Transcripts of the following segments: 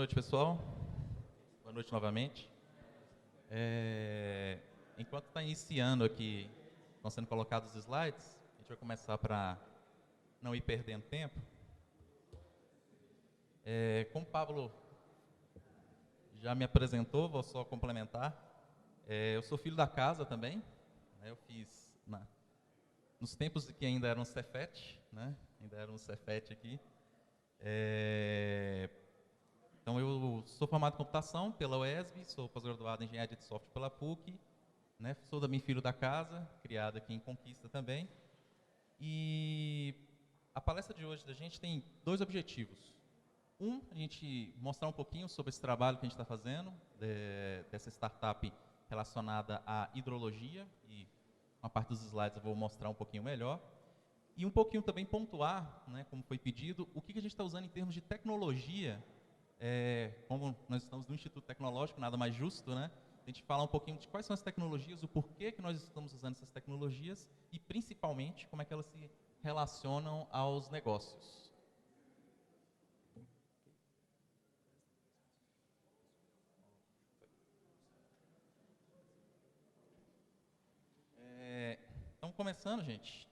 noite, pessoal. Boa noite novamente. Enquanto está iniciando aqui, estão sendo colocados os slides, a gente vai começar para não ir perdendo tempo. Como o Pablo já me apresentou, vou só complementar. Eu sou filho da casa também, né? Eu fiz nos tempos que ainda era um Cefet, né? Ainda era um Cefet aqui. Então, eu sou formado em computação pela UESB, sou pós-graduado em engenharia de software pela PUC, né? Sou também filho da casa, criado aqui em Conquista também. E a palestra de hoje da gente tem dois objetivos. A gente mostrar um pouquinho sobre esse trabalho que a gente está fazendo, dessa startup relacionada à hidrologia, e uma parte dos slides eu vou mostrar um pouquinho melhor. E um pouquinho também pontuar, né, como foi pedido, o que a gente está usando em termos de tecnologia. Como nós estamos no Instituto Tecnológico, nada mais justo, né? A gente falar um pouquinho de quais são as tecnologias, o porquê que nós estamos usando essas tecnologias e, principalmente, como é que elas se relacionam aos negócios. Então, começando, gente.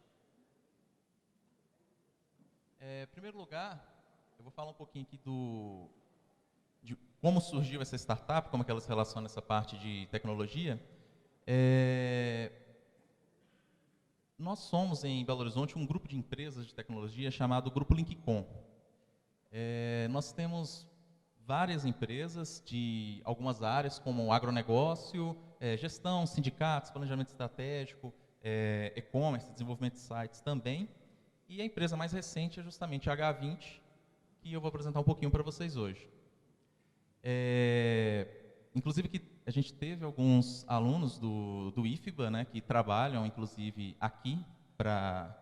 Em primeiro lugar, eu vou falar um pouquinho aqui de como surgiu essa startup, como é que ela se relaciona a essa parte de tecnologia. Nós somos, em Belo Horizonte, um grupo de empresas de tecnologia chamado Grupo Linkcom. Nós temos várias empresas de algumas áreas, como agronegócio, gestão, sindicatos, planejamento estratégico, e-commerce, desenvolvimento de sites também. E a empresa mais recente é justamente a H20, que eu vou apresentar um pouquinho para vocês hoje. Inclusive, que a gente teve alguns alunos do IFBA, né, que trabalham, inclusive, aqui para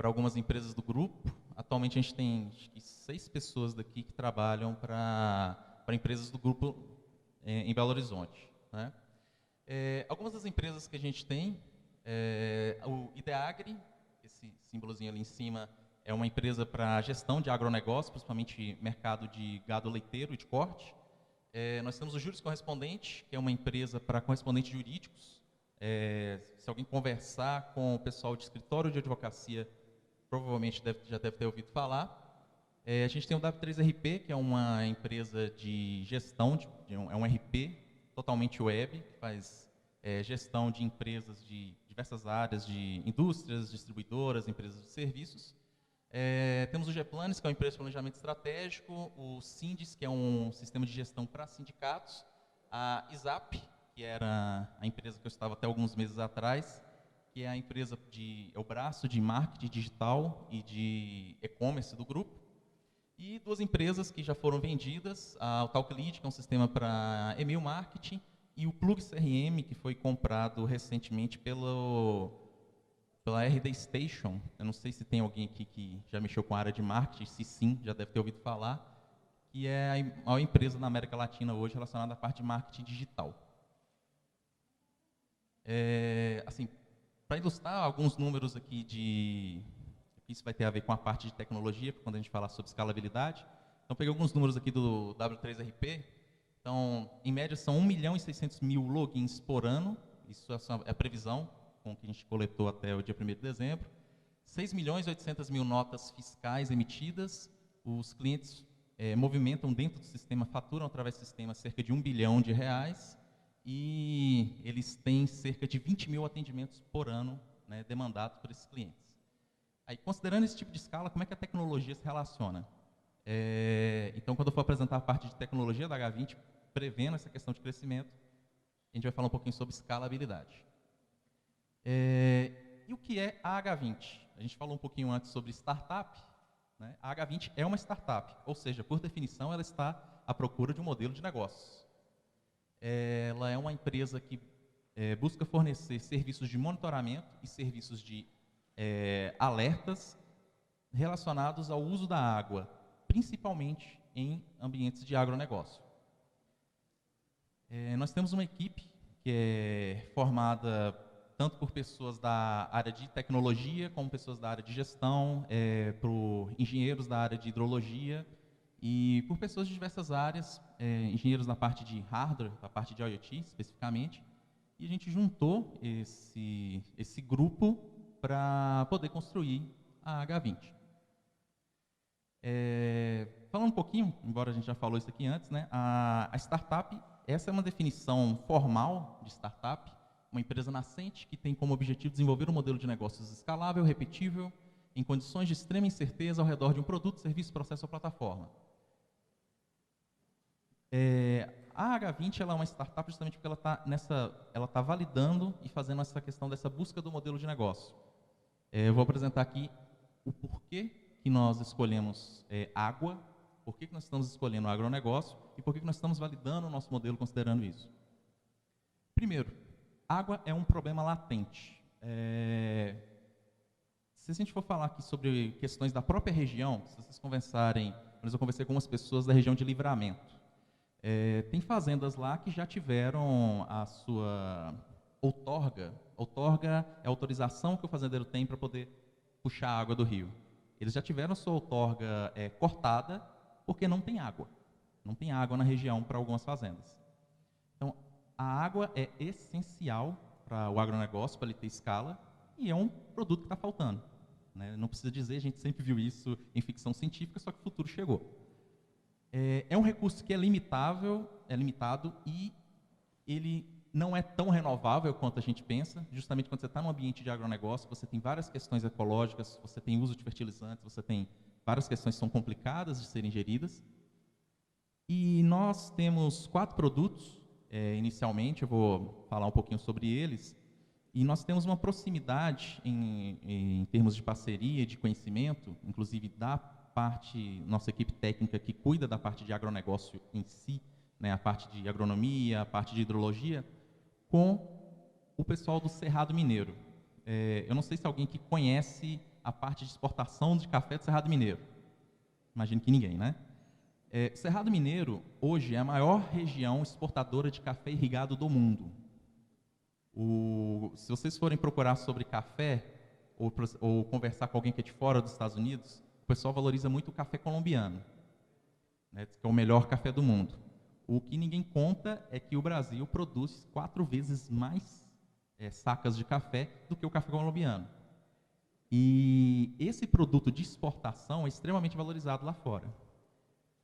algumas empresas do grupo. Atualmente, a gente tem acho que 6 pessoas daqui que trabalham para empresas do grupo em Belo Horizonte, né? Algumas das empresas que a gente tem, o Ideagri, esse símbolozinho ali em cima, é uma empresa para gestão de agronegócio, principalmente mercado de gado leiteiro e de corte. Nós temos o Juros Correspondente, que é uma empresa para correspondentes jurídicos. Se alguém conversar com o pessoal de escritório de advocacia, provavelmente já deve ter ouvido falar. A gente tem o W3RP, que é uma empresa de gestão, é um RP totalmente web, que faz gestão de empresas de diversas áreas, de indústrias, distribuidoras, empresas de serviços. Temos o Gplanes, que é uma empresa de planejamento estratégico, o Sindis, que é um sistema de gestão para sindicatos, a ISAP, que era a empresa que eu estava até alguns meses atrás, que é a empresa é o braço de marketing digital e de e-commerce do grupo, e 2 empresas que já foram vendidas, o TalkLead, que é um sistema para e-mail marketing, e o Plug CRM, que foi comprado recentemente pela RD Station. Eu não sei se tem alguém aqui que já mexeu com a área de marketing, se sim, já deve ter ouvido falar, que é a maior empresa na América Latina hoje relacionada à parte de marketing digital. Assim, para ilustrar alguns números aqui isso vai ter a ver com a parte de tecnologia, quando a gente falar sobre escalabilidade. Então, peguei alguns números aqui do W3RP. Então, em média, são 1.600.000 logins por ano. Isso é a previsão com que a gente coletou até o dia 1º de dezembro. 6.800.000 notas fiscais emitidas. Os clientes movimentam dentro do sistema, faturam através do sistema cerca de R$1 bilhão. E eles têm cerca de 20.000 atendimentos por ano, né, demandados por esses clientes. Aí, considerando esse tipo de escala, como é que a tecnologia se relaciona? Então, quando eu for apresentar a parte de tecnologia da H20, prevendo essa questão de crescimento, a gente vai falar um pouquinho sobre escalabilidade. E o que é a H20? A gente falou um pouquinho antes sobre startup, né? A H20 é uma startup, ou seja, por definição, ela está à procura de um modelo de negócios. Ela é uma empresa que busca fornecer serviços de monitoramento e serviços de alertas relacionados ao uso da água, principalmente em ambientes de agronegócio. Nós temos uma equipe que é formada tanto por pessoas da área de tecnologia, como pessoas da área de gestão, por engenheiros da área de hidrologia E por pessoas de diversas áreas, engenheiros na parte de hardware, na parte de IoT especificamente, e a gente juntou esse grupo para poder construir a H20. Falando um pouquinho, embora a gente já falou isso aqui antes, né, a startup, essa é uma definição formal de startup, uma empresa nascente que tem como objetivo desenvolver um modelo de negócios escalável, repetível, em condições de extrema incerteza ao redor de um produto, serviço, processo ou plataforma. A H20 ela é uma startup justamente porque ela tá validando e fazendo essa questão dessa busca do modelo de negócio. Eu vou apresentar aqui o porquê que nós escolhemos água, por que nós estamos escolhendo o agronegócio e por que nós estamos validando o nosso modelo considerando isso. Primeiro, água é um problema latente. Se a gente for falar aqui sobre questões da própria região, se vocês conversarem, eu conversei com umas pessoas da região de Livramento. Tem fazendas lá que já tiveram a sua outorga. Outorga é a autorização que o fazendeiro tem para poder puxar a água do rio. Eles já tiveram a sua outorga cortada porque não tem água. Não tem água na região para algumas fazendas. Então, a água é essencial para o agronegócio, para ele ter escala, e é um produto que está faltando. Né? Não precisa dizer, a gente sempre viu isso em ficção científica, só que o futuro chegou. É um recurso que é limitado e ele não é tão renovável quanto a gente pensa. Justamente quando você está num ambiente de agronegócio, você tem várias questões ecológicas, você tem uso de fertilizantes, você tem várias questões que são complicadas de serem geridas. E nós temos 4 produtos, inicialmente, eu vou falar um pouquinho sobre eles. E nós temos uma proximidade em termos de parceria, de conhecimento, inclusive da nossa equipe técnica que cuida da parte de agronegócio em si, né, a parte de agronomia, a parte de hidrologia, com o pessoal do Cerrado Mineiro. Eu não sei se alguém que conhece a parte de exportação de café do Cerrado Mineiro. Imagino que ninguém, né? Cerrado Mineiro, hoje, é a maior região exportadora de café irrigado do mundo. Se vocês forem procurar sobre café, ou conversar com alguém que é de fora dos Estados Unidos, o pessoal valoriza muito o café colombiano, né, que é o melhor café do mundo. O que ninguém conta é que o Brasil produz 4 vezes mais sacas de café do que o café colombiano. E esse produto de exportação é extremamente valorizado lá fora.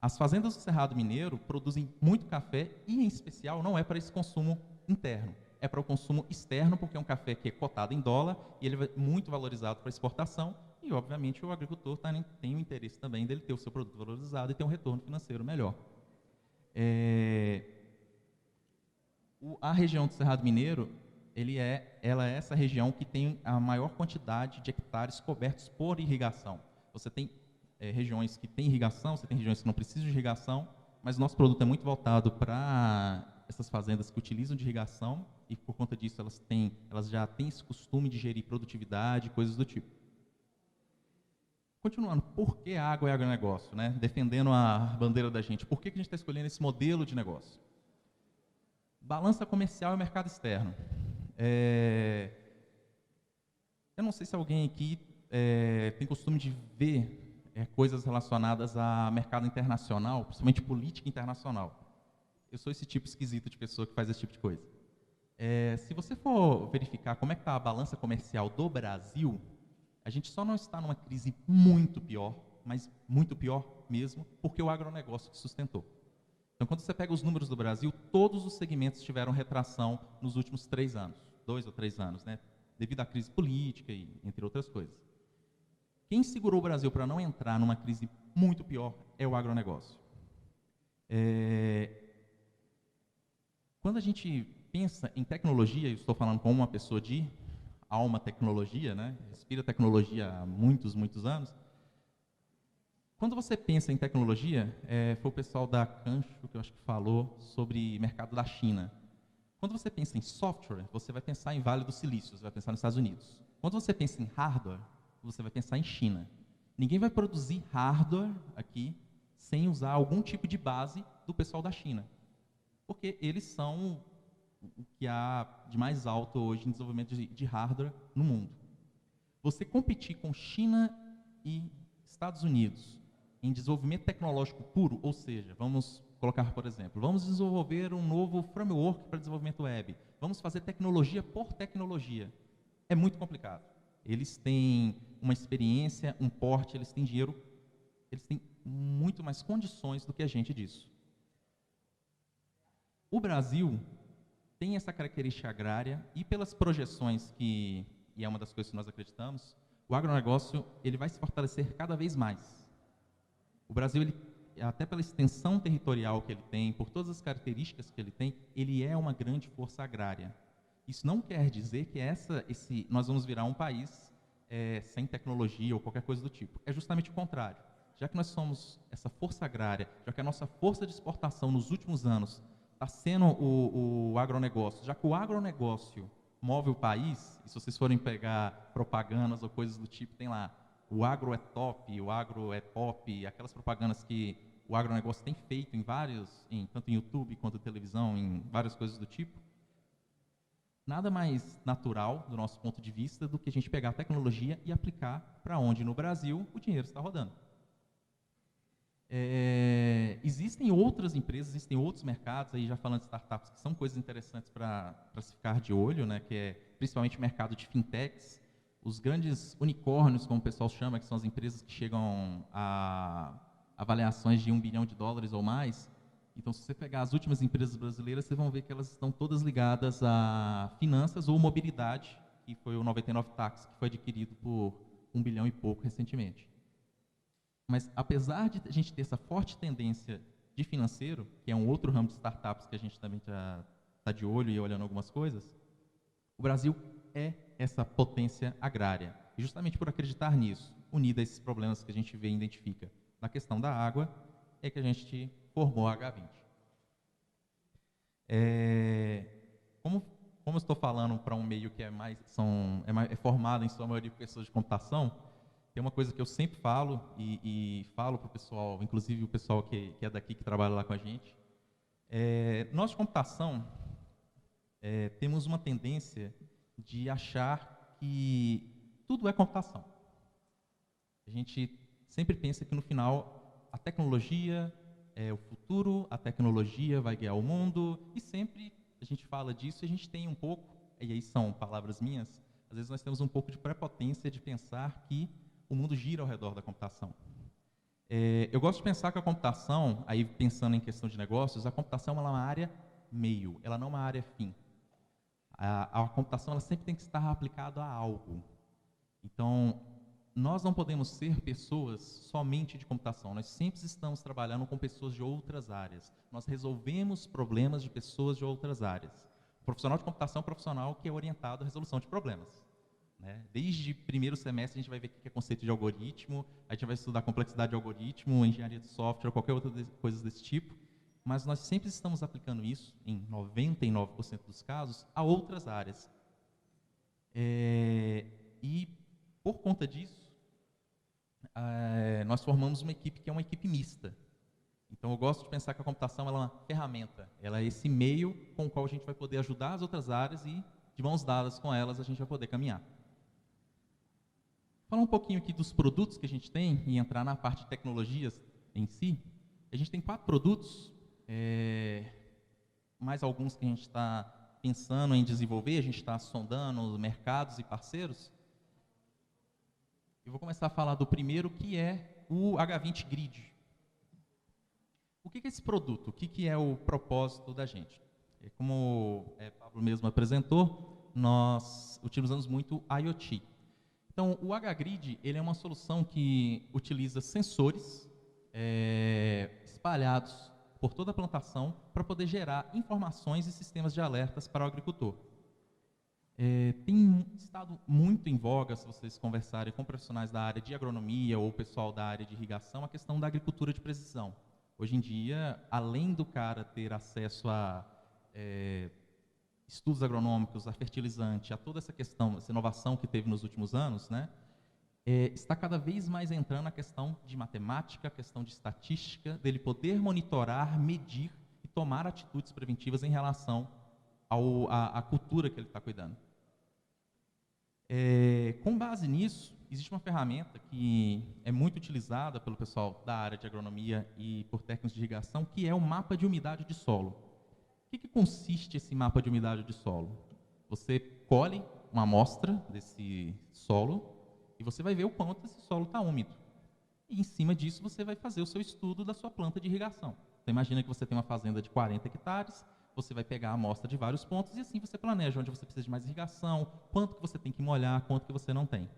As fazendas do Cerrado Mineiro produzem muito café e, em especial, não é para esse consumo interno. É para o consumo externo, porque é um café que é cotado em dólar e ele é muito valorizado para exportação. E, obviamente, o agricultor tem o interesse também dele ter o seu produto valorizado e ter um retorno financeiro melhor. A região do Cerrado Mineiro, ela é essa região que tem a maior quantidade de hectares cobertos por irrigação. Você tem regiões que têm irrigação, você tem regiões que não precisam de irrigação, mas o nosso produto é muito voltado para essas fazendas que utilizam de irrigação e, por conta disso, elas já têm esse costume de gerir produtividade, coisas do tipo. Continuando, por que a água é agronegócio? Né? Defendendo a bandeira da gente, por que a gente está escolhendo esse modelo de negócio? Balança comercial e mercado externo. Eu não sei se alguém aqui tem costume de ver coisas relacionadas a mercado internacional, principalmente política internacional. Eu sou esse tipo esquisito de pessoa que faz esse tipo de coisa. Se você for verificar como é que está a balança comercial do Brasil, a gente só não está numa crise muito pior, mas muito pior mesmo, porque o agronegócio que sustentou. Então, quando você pega os números do Brasil, todos os segmentos tiveram retração nos últimos 3 anos, 2 ou 3 anos, né? Devido à crise política e entre outras coisas. Quem segurou o Brasil para não entrar numa crise muito pior é o agronegócio. Quando a gente pensa em tecnologia, eu estou falando com uma pessoa de alma tecnologia, né? Respira tecnologia há muitos, muitos anos. Quando você pensa em tecnologia, foi o pessoal da Cancho que eu acho que falou sobre mercado da China. Quando você pensa em software, você vai pensar em Vale do Silício, você vai pensar nos Estados Unidos. Quando você pensa em hardware, você vai pensar em China. Ninguém vai produzir hardware aqui sem usar algum tipo de base do pessoal da China. Porque eles são o que há de mais alto hoje em desenvolvimento de hardware no mundo. Você competir com China e Estados Unidos em desenvolvimento tecnológico puro, ou seja, vamos colocar, por exemplo, vamos desenvolver um novo framework para desenvolvimento web, vamos fazer tecnologia por tecnologia. É muito complicado. Eles têm uma experiência, um porte, eles têm dinheiro, eles têm muito mais condições do que a gente disso. O Brasil tem essa característica agrária e pelas projeções e é uma das coisas que nós acreditamos, o agronegócio ele vai se fortalecer cada vez mais. O Brasil, até pela extensão territorial que ele tem, por todas as características que ele é uma grande força agrária. Isso não quer dizer que nós vamos virar um país sem tecnologia ou qualquer coisa do tipo. É justamente o contrário. Já que nós somos essa força agrária, já que a nossa força de exportação nos últimos anos está sendo o agronegócio, já que o agronegócio move o país, e se vocês forem pegar propagandas ou coisas do tipo, tem lá, o agro é top, o agro é pop, aquelas propagandas que o agronegócio tem feito tanto em YouTube quanto em televisão, em várias coisas do tipo. Nada mais natural, do nosso ponto de vista, do que a gente pegar a tecnologia e aplicar para onde no Brasil o dinheiro está rodando. Existem outras empresas, existem outros mercados, aí já falando de startups, que são coisas interessantes para se ficar de olho, né, que é principalmente o mercado de fintechs, os grandes unicórnios, como o pessoal chama, que são as empresas que chegam a avaliações de $1 bilhão ou mais. Então, se você pegar as últimas empresas brasileiras, vocês vão ver que elas estão todas ligadas a finanças ou mobilidade, que foi o 99 Táxi, que foi adquirido por $1 bilhão e pouco recentemente. Mas, apesar de a gente ter essa forte tendência de financeiro, que é um outro ramo de startups que a gente também já está de olho e olhando algumas coisas, o Brasil é essa potência agrária. E justamente por acreditar nisso, unido a esses problemas que a gente vê e identifica na questão da água, é que a gente formou a H20. Como eu estou falando para um meio que é formado em sua maioria por pessoas de computação, tem uma coisa que eu sempre falo e falo para o pessoal, inclusive o pessoal que é daqui, que trabalha lá com a gente. Nós de computação temos uma tendência de achar que tudo é computação. A gente sempre pensa que no final a tecnologia é o futuro, a tecnologia vai guiar o mundo, e sempre a gente fala disso e a gente tem um pouco, e aí são palavras minhas, às vezes nós temos um pouco de prepotência de pensar que o mundo gira ao redor da computação. Eu gosto de pensar que a computação, aí pensando em questão de negócios, a computação ela é uma área meio, ela não é uma área fim. A computação ela sempre tem que estar aplicada a algo. Então, nós não podemos ser pessoas somente de computação, nós sempre estamos trabalhando com pessoas de outras áreas. Nós resolvemos problemas de pessoas de outras áreas. O profissional de computação é um profissional que é orientado à resolução de problemas. Desde primeiro semestre a gente vai ver o que é conceito de algoritmo, a gente vai estudar complexidade de algoritmo, engenharia de software, qualquer outra coisa desse tipo, mas nós sempre estamos aplicando isso, em 99% dos casos, a outras áreas. E por conta disso, nós formamos uma equipe que é uma equipe mista. Então eu gosto de pensar que a computação ela é uma ferramenta, ela é esse meio com o qual a gente vai poder ajudar as outras áreas e, de mãos dadas com elas, a gente vai poder caminhar. Falar um pouquinho aqui dos produtos que a gente tem e entrar na parte de tecnologias em si. A gente tem 4 produtos, mais alguns que a gente está pensando em desenvolver, a gente está sondando os mercados e parceiros. Eu vou começar a falar do primeiro, que é o H20 Grid. O que é esse produto? O que é o propósito da gente? Como o Pablo mesmo apresentou, nós utilizamos muito IoT. Então, o H-Grid ele é uma solução que utiliza sensores espalhados por toda a plantação para poder gerar informações e sistemas de alertas para o agricultor. Tem estado muito em voga, se vocês conversarem com profissionais da área de agronomia ou pessoal da área de irrigação, a questão da agricultura de precisão. Hoje em dia, além do cara ter acesso a estudos agronômicos, a fertilizante, a toda essa questão, essa inovação que teve nos últimos anos, está cada vez mais entrando a questão de matemática, a questão de estatística, dele poder monitorar, medir e tomar atitudes preventivas em relação à cultura que ele está cuidando. Com base nisso, existe uma ferramenta que é muito utilizada pelo pessoal da área de agronomia e por técnicos de irrigação, que é o mapa de umidade de solo. O que consiste esse mapa de umidade de solo? Você colhe uma amostra desse solo e você vai ver o quanto esse solo está úmido. E em cima disso você vai fazer o seu estudo da sua planta de irrigação. Então imagina que você tem uma fazenda de 40 hectares, você vai pegar a amostra de vários pontos e assim você planeja onde você precisa de mais irrigação, quanto que você tem que molhar, quanto que você não tem.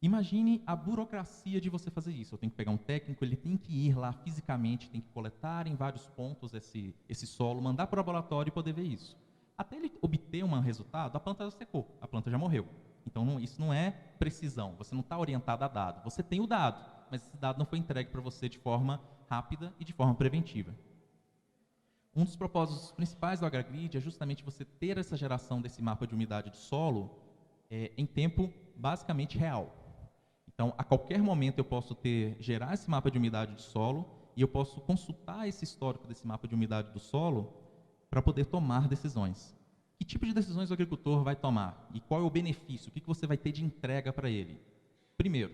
Imagine a burocracia de você fazer isso. Eu tenho que pegar um técnico, ele tem que ir lá fisicamente, tem que coletar em vários pontos esse solo, mandar para o laboratório e poder ver isso. Até ele obter um resultado, a planta já secou, a planta já morreu. Então, isso não é precisão, você não está orientado a dado. Você tem o dado, mas esse dado não foi entregue para você de forma rápida e de forma preventiva. Um dos propósitos principais do AgraGrid é justamente você ter essa geração desse mapa de umidade de solo em tempo basicamente real. Então, a qualquer momento eu posso gerar esse mapa de umidade de solo e eu posso consultar esse histórico desse mapa de umidade do solo para poder tomar decisões. Que tipo de decisões o agricultor vai tomar? E qual é o benefício? O que você vai ter de entrega para ele? Primeiro,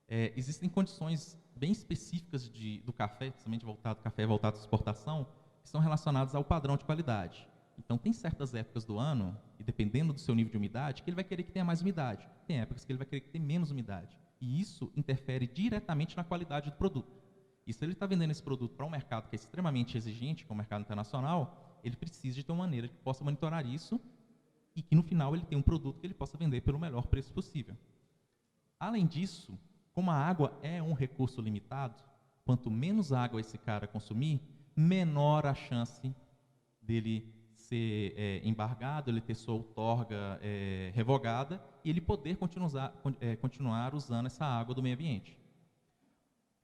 existem condições bem específicas do café, principalmente café voltado à exportação, que são relacionadas ao padrão de qualidade. Então, tem certas épocas do ano, e dependendo do seu nível de umidade, que ele vai querer que tenha mais umidade. Tem épocas que ele vai querer que tenha menos umidade. E isso interfere diretamente na qualidade do produto. E se ele está vendendo esse produto para um mercado que é extremamente exigente, como o mercado internacional, ele precisa de ter uma maneira que possa monitorar isso e que, no final, ele tenha um produto que ele possa vender pelo melhor preço possível. Além disso, como a água é um recurso limitado, quanto menos água esse cara consumir, menor a chance dele ser embargado, ele ter sua outorga revogada e ele poder continuar usando essa água do meio ambiente.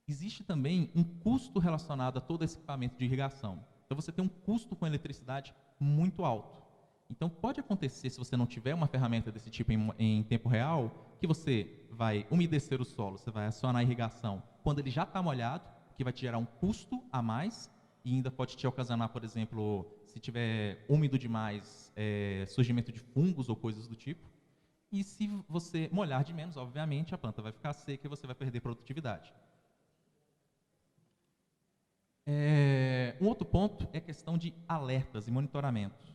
Existe também um custo relacionado a todo esse equipamento de irrigação. Então, você tem um custo com eletricidade muito alto. Então, pode acontecer, se você não tiver uma ferramenta desse tipo em tempo real, que você vai umedecer o solo, você vai acionar a irrigação quando ele já está molhado, que vai te gerar um custo a mais e ainda pode te ocasionar, por exemplo, se tiver úmido demais, surgimento de fungos ou coisas do tipo. E se você molhar de menos, obviamente, a planta vai ficar seca e você vai perder produtividade. Um outro ponto é a questão de alertas e monitoramento.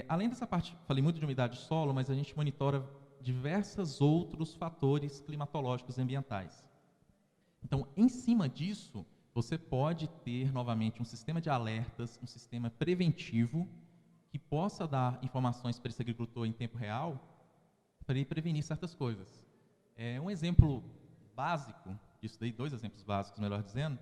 Além dessa parte, falei muito de umidade de solo, mas a gente monitora diversos outros fatores climatológicos e ambientais. Então, em cima disso, você pode ter novamente um sistema de alertas, um sistema preventivo que possa dar informações para esse agricultor em tempo real para ele prevenir certas coisas. Um exemplo básico disso daí, dois exemplos básicos, melhor dizendo,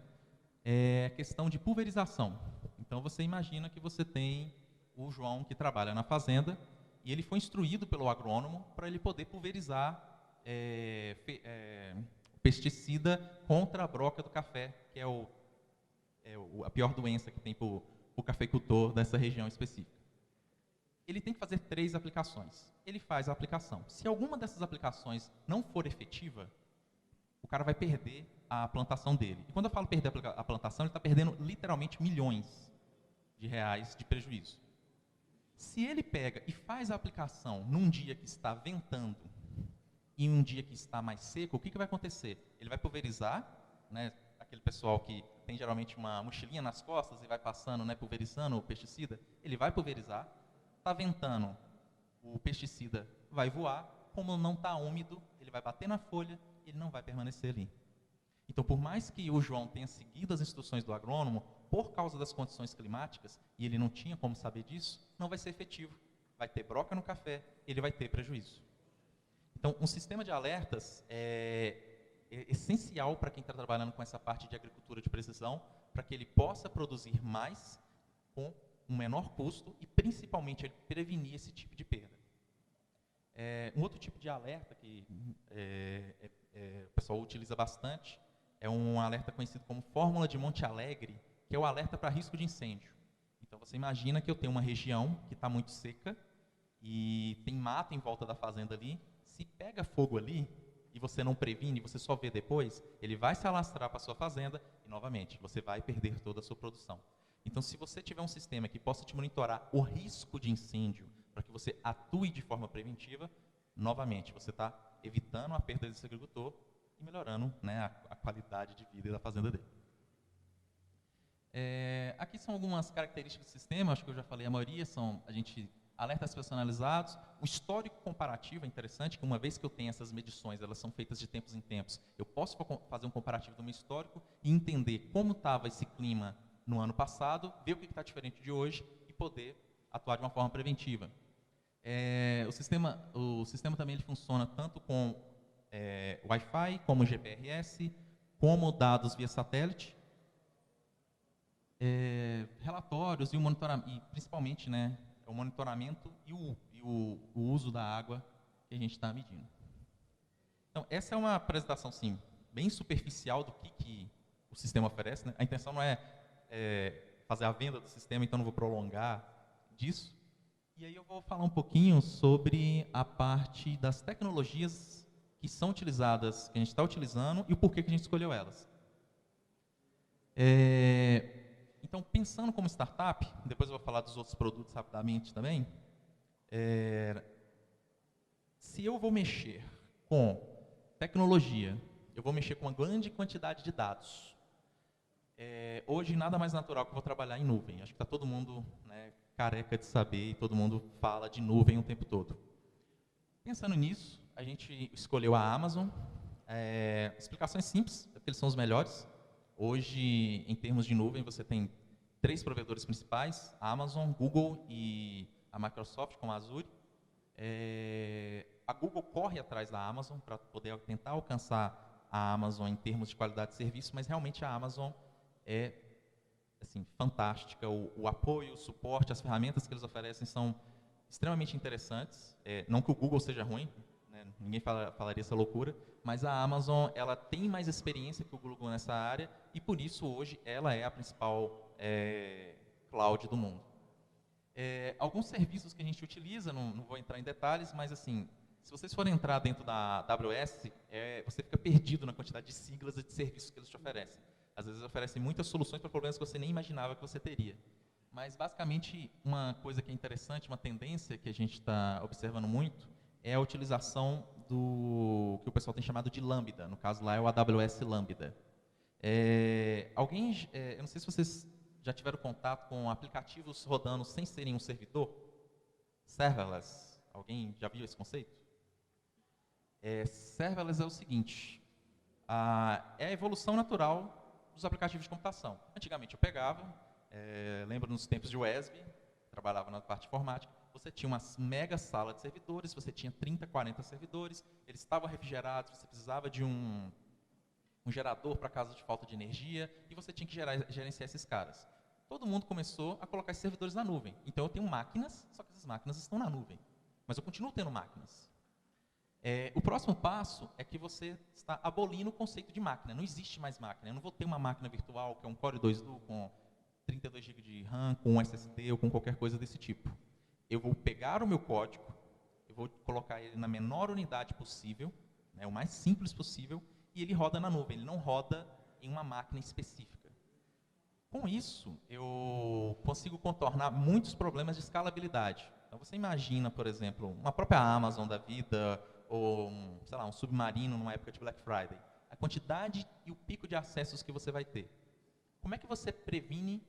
é a questão de pulverização. Então, você imagina que você tem o João que trabalha na fazenda e ele foi instruído pelo agrônomo para ele poder pulverizar pesticida contra a broca do café, que é a pior doença que tem para o cafeicultor dessa região específica. Ele tem que fazer 3 aplicações. Ele faz a aplicação. Se alguma dessas aplicações não for efetiva, o cara vai perder a plantação dele. E quando eu falo perder a plantação, ele está perdendo literalmente milhões de reais de prejuízo. Se ele pega e faz a aplicação num dia que está ventando e um dia que está mais seco, o que vai acontecer? Ele vai pulverizar, né, aquele pessoal que tem geralmente uma mochilinha nas costas e vai passando, né, pulverizando o pesticida, ele vai pulverizar, está ventando, o pesticida vai voar, como não está úmido, ele vai bater na folha, ele não vai permanecer ali. Então, por mais que o João tenha seguido as instruções do agrônomo, por causa das condições climáticas, e ele não tinha como saber disso, não vai ser efetivo. Vai ter broca no café, ele vai ter prejuízo. Então, um sistema de alertas é essencial para quem está trabalhando com essa parte de agricultura de precisão, para que ele possa produzir mais com um menor custo e, principalmente, ele prevenir esse tipo de perda. Um outro tipo de alerta que o pessoal utiliza bastante é um alerta conhecido como Fórmula de Monte Alegre, que é o alerta para risco de incêndio. Então, você imagina que eu tenho uma região que está muito seca e tem mato em volta da fazenda ali. Se pega fogo ali e você não previne, você só vê depois, ele vai se alastrar para a sua fazenda e, novamente, você vai perder toda a sua produção. Então, se você tiver um sistema que possa te monitorar o risco de incêndio para que você atue de forma preventiva, novamente, você está evitando a perda desse agricultor e melhorando, né, a qualidade de vida da fazenda dele. Aqui são algumas características do sistema, acho que eu já falei a maioria, a gente alertas personalizados, o histórico comparativo é interessante, que uma vez que eu tenho essas medições, elas são feitas de tempos em tempos, eu posso fazer um comparativo do meu histórico e entender como estava esse clima no ano passado, ver o que está diferente de hoje e poder atuar de uma forma preventiva. O sistema também ele funciona tanto com Wi-Fi, como GPRS, como dados via satélite, relatórios e o monitoramento, e principalmente, né, o monitoramento e o uso da água que a gente está medindo. Então, essa é uma apresentação, sim, bem superficial do que o sistema oferece, né? A intenção não é fazer a venda do sistema, então não vou prolongar disso. E aí eu vou falar um pouquinho sobre a parte das tecnologias que são utilizadas, que a gente está utilizando e o porquê que a gente escolheu elas. Então, pensando como startup, depois eu vou falar dos outros produtos rapidamente também, se eu vou mexer com tecnologia, eu vou mexer com uma grande quantidade de dados. Hoje, nada mais natural que eu vou trabalhar em nuvem. Acho que está todo mundo, né, careca de saber e todo mundo fala de nuvem o tempo todo. Pensando nisso, a gente escolheu a Amazon. Explicações simples, porque eles são os melhores. Hoje, em termos de nuvem, você tem 3 provedores principais, a Amazon, Google e a Microsoft com a Azure. A Google corre atrás da Amazon para poder tentar alcançar a Amazon em termos de qualidade de serviço, mas realmente a Amazon é assim, fantástica. O apoio, o suporte, as ferramentas que eles oferecem são extremamente interessantes. Não que o Google seja ruim, né, ninguém falaria essa loucura, mas a Amazon ela tem mais experiência que o Google nessa área e por isso hoje ela é a principal cloud do mundo. Alguns serviços que a gente utiliza, não vou entrar em detalhes, mas assim, se vocês forem entrar dentro da AWS, você fica perdido na quantidade de siglas e de serviços que eles te oferecem. Às vezes oferecem muitas soluções para problemas que você nem imaginava que você teria. Mas, basicamente, uma coisa que é interessante, uma tendência que a gente está observando muito, é a utilização do que o pessoal tem chamado de Lambda. No caso lá é o AWS Lambda. Eu não sei se vocês já tiveram contato com aplicativos rodando sem serem um servidor? Serverless. Alguém já viu esse conceito? Serverless é o seguinte, é a evolução natural dos aplicativos de computação. Antigamente eu pegava, lembro nos tempos de WESB, trabalhava na parte informática, você tinha uma mega sala de servidores, você tinha 30, 40 servidores, eles estavam refrigerados, você precisava de um gerador para caso de falta de energia, e você tinha que gerenciar esses caras. Todo mundo começou a colocar esses servidores na nuvem. Então eu tenho máquinas, só que essas máquinas estão na nuvem. Mas eu continuo tendo máquinas. O próximo passo é que você está abolindo o conceito de máquina. Não existe mais máquina. Eu não vou ter uma máquina virtual que é um Core 2 Duo com 32 GB de RAM, com um SSD ou com qualquer coisa desse tipo. Eu vou pegar o meu código, eu vou colocar ele na menor unidade possível, né, o mais simples possível, e ele roda na nuvem. Ele não roda em uma máquina específica. Com isso, eu consigo contornar muitos problemas de escalabilidade. Então, você imagina, por exemplo, uma própria Amazon da vida, ou sei lá, um submarino numa época de Black Friday. A quantidade e o pico de acessos que você vai ter. Como é que você previne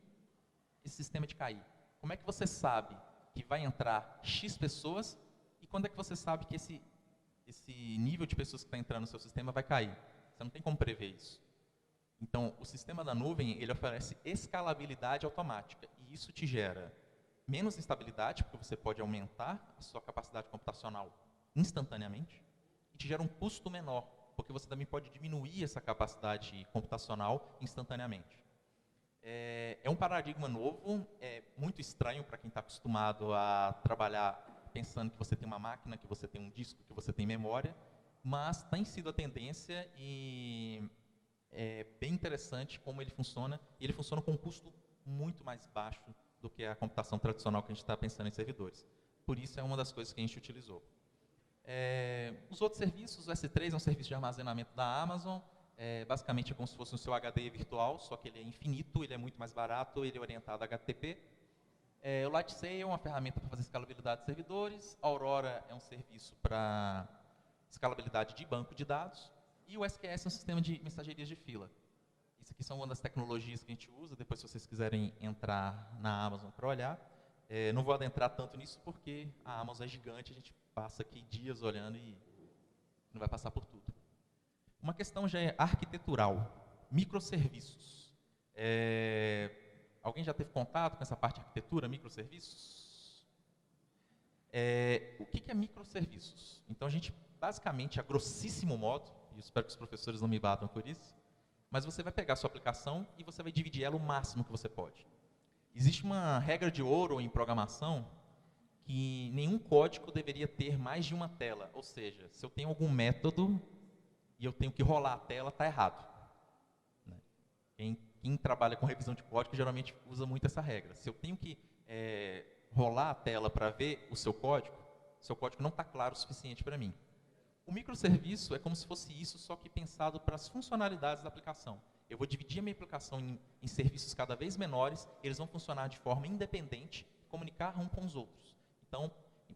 esse sistema de cair? Como é que você sabe que vai entrar X pessoas e quando é que você sabe que esse nível de pessoas que está entrando no seu sistema vai cair? Você não tem como prever isso. Então, o sistema da nuvem, ele oferece escalabilidade automática e isso te gera menos instabilidade, porque você pode aumentar a sua capacidade computacional instantaneamente e te gera um custo menor, porque você também pode diminuir essa capacidade computacional instantaneamente. É um paradigma novo, é muito estranho para quem está acostumado a trabalhar pensando que você tem uma máquina, que você tem um disco, que você tem memória, mas tem sido a tendência e é bem interessante como ele funciona, e ele funciona com um custo muito mais baixo do que a computação tradicional que a gente está pensando em servidores. Por isso é uma das coisas que a gente utilizou. Os outros serviços, o S3 é um serviço de armazenamento da Amazon, basicamente é como se fosse o seu HD virtual, só que ele é infinito, ele é muito mais barato, ele é orientado a HTTP. O Lightsail é uma ferramenta para fazer escalabilidade de servidores, a Aurora é um serviço para escalabilidade de banco de dados, e o SQS é um sistema de mensagerias de fila. Isso aqui são uma das tecnologias que a gente usa, depois se vocês quiserem entrar na Amazon para olhar. Não vou adentrar tanto nisso porque a Amazon é gigante, a gente passa aqui dias olhando e não vai passar por tudo. Uma questão já é arquitetural, microserviços. Alguém já teve contato com essa parte de arquitetura, microserviços? O que é microserviços? Então, a gente, basicamente, a grossíssimo modo, e eu espero que os professores não me batam por isso, mas você vai pegar a sua aplicação e você vai dividir ela o máximo que você pode. Existe uma regra de ouro em programação que nenhum código deveria ter mais de uma tela. Ou seja, se eu tenho algum método e eu tenho que rolar a tela, está errado. Quem trabalha com revisão de código geralmente usa muito essa regra. Se eu tenho que rolar a tela para ver o seu código não está claro o suficiente para mim. O microserviço é como se fosse isso, só que pensado para as funcionalidades da aplicação. Eu vou dividir a minha aplicação em serviços cada vez menores, eles vão funcionar de forma independente, comunicar um com os outros. Então,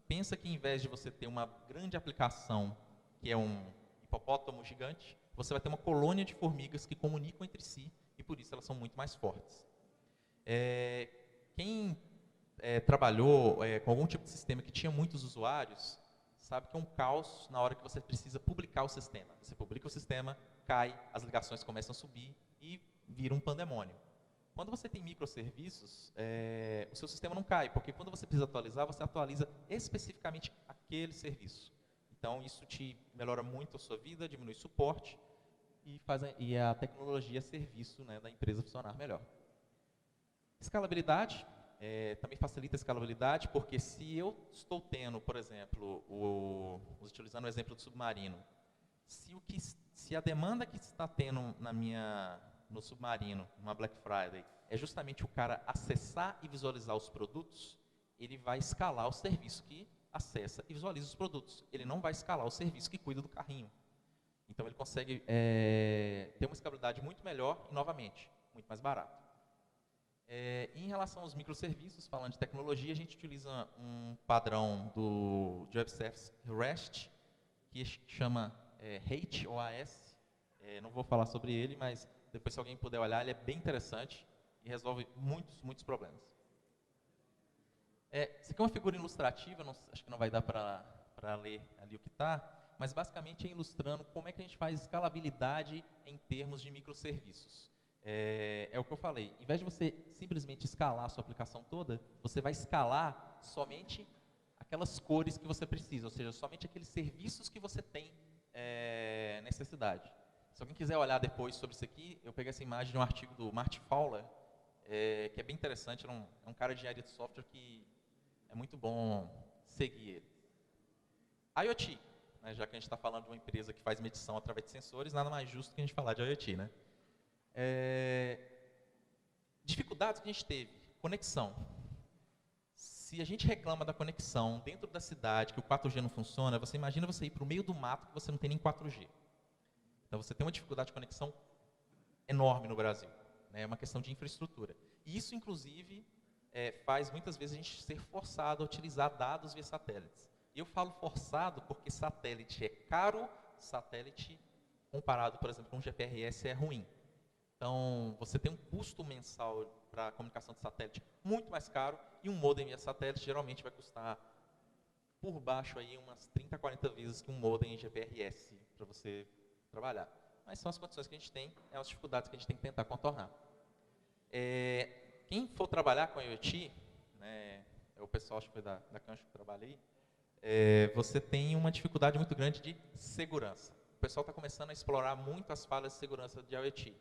pensa que em vez de você ter uma grande aplicação, que é um hipopótamo gigante, você vai ter uma colônia de formigas que comunicam entre si, e por isso elas são muito mais fortes. Quem trabalhou com algum tipo de sistema que tinha muitos usuários, sabe que é um caos na hora que você precisa publicar o sistema. Você publica o sistema, cai, as ligações começam a subir e vira um pandemônio. Quando você tem microserviços, o seu sistema não cai, porque quando você precisa atualizar, você atualiza especificamente aquele serviço. Então, isso te melhora muito a sua vida, diminui o suporte e a tecnologia serviço, né, da empresa funcionar melhor. Escalabilidade. Também facilita a escalabilidade, porque se eu estou tendo, por exemplo, utilizando o exemplo do submarino, se a demanda que está tendo no submarino, numa Black Friday, é justamente o cara acessar e visualizar os produtos, ele vai escalar o serviço que acessa e visualiza os produtos. Ele não vai escalar o serviço que cuida do carrinho. Então, ele consegue ter uma escalabilidade muito melhor e, novamente, muito mais barato. Em relação aos microserviços, falando de tecnologia, a gente utiliza um padrão de Web Service REST, que chama HAT, OAS. Não vou falar sobre ele, mas depois se alguém puder olhar, ele é bem interessante e resolve muitos problemas. Isso aqui é uma figura ilustrativa, acho que não vai dar para ler ali o que está, mas basicamente é ilustrando como é que a gente faz escalabilidade em termos de microserviços. É o que eu falei, em vez de você simplesmente escalar a sua aplicação toda, você vai escalar somente aquelas cores que você precisa, ou seja, somente aqueles serviços que você tem necessidade. Se alguém quiser olhar depois sobre isso aqui, eu peguei essa imagem de um artigo do Martin Fowler, que é bem interessante, é um cara de engenharia de software que é muito bom seguir ele. IoT, né, já que a gente está falando de uma empresa que faz medição através de sensores, nada mais justo que a gente falar de IoT, né? Dificuldades que a gente teve, conexão. Se a gente reclama da conexão dentro da cidade, que o 4G não funciona, você imagina você ir para o meio do mato que você não tem nem 4G. Então, você tem uma dificuldade de conexão enorme no Brasil. É uma questão de infraestrutura. E isso, inclusive, faz muitas vezes a gente ser forçado a utilizar dados via satélites. E eu falo forçado porque satélite é caro, satélite, comparado, por exemplo, com o GPRS, é ruim. Então, você tem um custo mensal para a comunicação de satélite muito mais caro, e um modem via satélite geralmente vai custar por baixo aí umas 30, 40 vezes que um modem GPRS para você trabalhar. Mas são as condições que a gente tem, as dificuldades que a gente tem que tentar contornar. Quem for trabalhar com IoT, né, o pessoal, acho que foi da Cancho que eu trabalhei, você tem uma dificuldade muito grande de segurança. O pessoal está começando a explorar muito as falhas de segurança de IoT.